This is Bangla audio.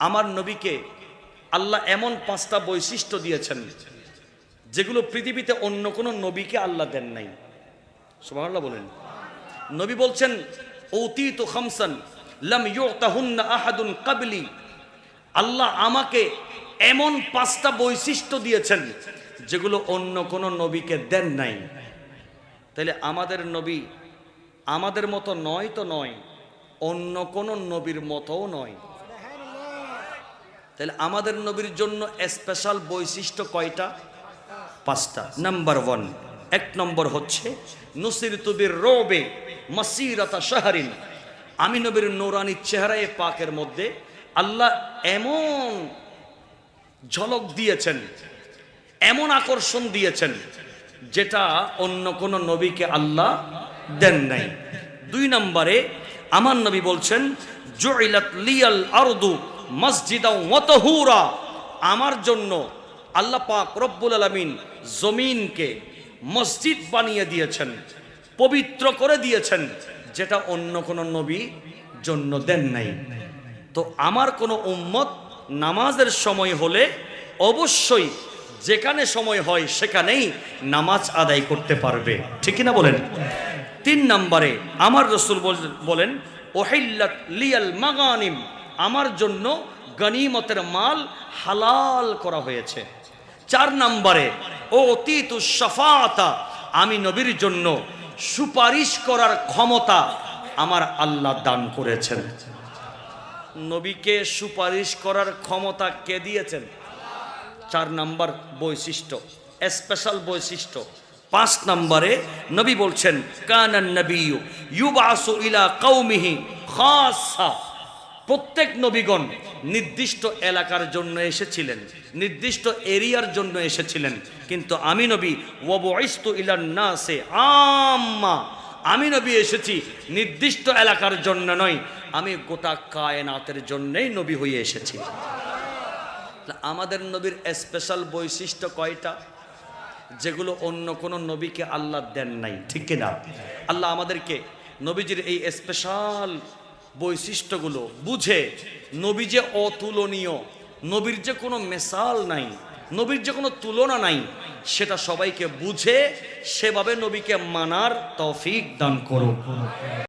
আমার নবীকে আল্লাহ এমন 5টা বৈশিষ্ট্য দিয়েছেন যেগুলো পৃথিবীতে অন্য কোনো নবীকে আল্লাহ দেন নাই। সুবহানাল্লাহ বলেন। নবী বলছেন উতীতু খামসান লাম ইউতাহুন্না আহাদুন ক্বাবলি। আল্লাহ আমাকে এমন 5টা বৈশিষ্ট্য দিয়েছেন যেগুলো অন্য কোনো নবীকে দেন নাই। তাহলে আমাদের নবী আমাদের মতো নয় তো নয়, অন্য কোনো নবীর মতোও নয়। তাহলে আমাদের নবীর জন্য স্পেশাল বৈশিষ্ট্য কয়টা? 5টা। নাম্বার 1, 1 নম্বর হচ্ছে নুসিরতু বির-রুবে মাসিরাতা শাহরিন। আমি নবীর নূরানী চেহারায়ে পাকের মধ্যে আল্লাহ এমন ঝলক দিয়েছেন, এমন আকর্ষণ দিয়েছেন যেটা অন্য কোন নবীকে আল্লাহ দেন নাই। 2 নম্বরে আমার নবী বলছেন জুইলাত লিয়াল আরদু মসজিদাও ওয়া তাহুরা। আমার জন্য আল্লাহ পাক রব্বুল আলামিন জমিনকে মসজিদ বানিয়ে দিয়েছেন, পবিত্র করে দিয়েছেন, যেটা অন্য কোন নবী জন্য দেন নাই। তো আমার কোন উম্মত নামাজের সময় হলে অবশ্যই যেখানে সময় হয় সেখানেই নামাজ আদায় করতে পারবে, ঠিক না বলেন? 3 নম্বরে আমার রাসূল বলেন উহিল্লাত লিয়াল মাগানিম। আমার জন্য গনিমতের মাল হালাল করা হয়েছে। 4 নম্বরে উতীতু শাফাআতা। আমি নবীর জন্য সুপারিশ করার ক্ষমতা আমার আল্লাহ দান করেছেন। নবীকে সুপারিশ করার ক্ষমতা কে দিয়েছেন? 4 নম্বর বৈশিষ্ট্য, স্পেশাল বৈশিষ্ট্য। 5 নম্বরে নবী বলছেন কানান নবিয়্যু ইউবাসু ইলা কওমিহি খাসা। প্রত্যেক নবীগণ নির্দিষ্ট এলাকার জন্য এসেছিলেন, নির্দিষ্ট এরিয়ার জন্য এসেছিলেন, কিন্তু আমি নবী ওয়াবুইস্তু ইলান নাসে আম্মা। আমি নবী এসেছি নির্দিষ্ট এলাকার জন্য নয়, আমি গোটা কায়নাতের জন্যই নবী হয়ে এসেছি। আমাদের নবীর স্পেশাল বৈশিষ্ট্য কয়টা? যেগুলো অন্য কোন নবীকে আল্লাহ দেন নাই, ঠিক কিনা? আল্লাহ আমাদেরকে নবীজির এই স্পেশাল বৈশিষ্ট্যগুলো বুঝে, নবী যে অতুলনীয়, নবীর যে কোনো মেসাল নাই, নবীর যে কোনো তুলনা নাই, সেটা সবাইকে বুঝে সেভাবে নবীকে মানার তৌফিক দান করুন।